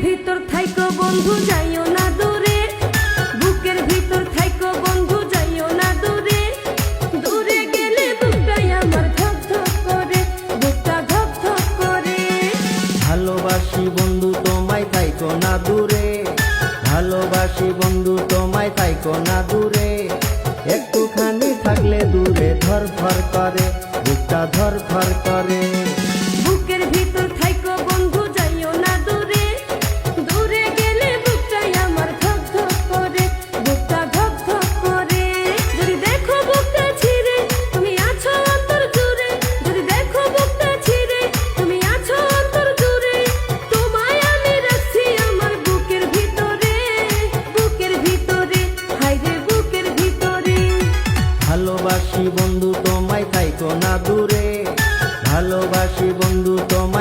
ভিতর থাইকো বন্ধু যাইও না দূরে, বুকের ভিতর থাইকো বন্ধু যাইও না দূরে। দূরে গেলে বুকটাই আমার ধক ধক করে, বুকটা ধক ধক করে। ভালোবাসি বন্ধু তোমায় থাইকো না দূরে, ভালোবাসি বন্ধু তোমায় থাইকো না দূরে। একটুখানি থাকলে দূরে ধর ধর করে, বুকটা ধর ধর করে। বুকের ভিতর থাইকো বন্ধু যাইও না দূরে, দূরে গেলে বুকটাই আমার ধক ধক করে, বুকটা ধক ধক করে। যদি দেখো বুকটা ছিঁড়ে তুমি আছো অন্তর জুড়ে, যদি দেখো বুকটা ছিঁড়ে তুমি আছো অন্তর জুড়ে। তোমায় আমি রাখছি আমার বুকের ভিতরে, বুকের ভিতরে, হায়রে বুকের ভিতরে। ভালোবাসি বন্ধু তোমায় থাইকো না দূরে, ভালোবাসি বন্ধু তোমায়।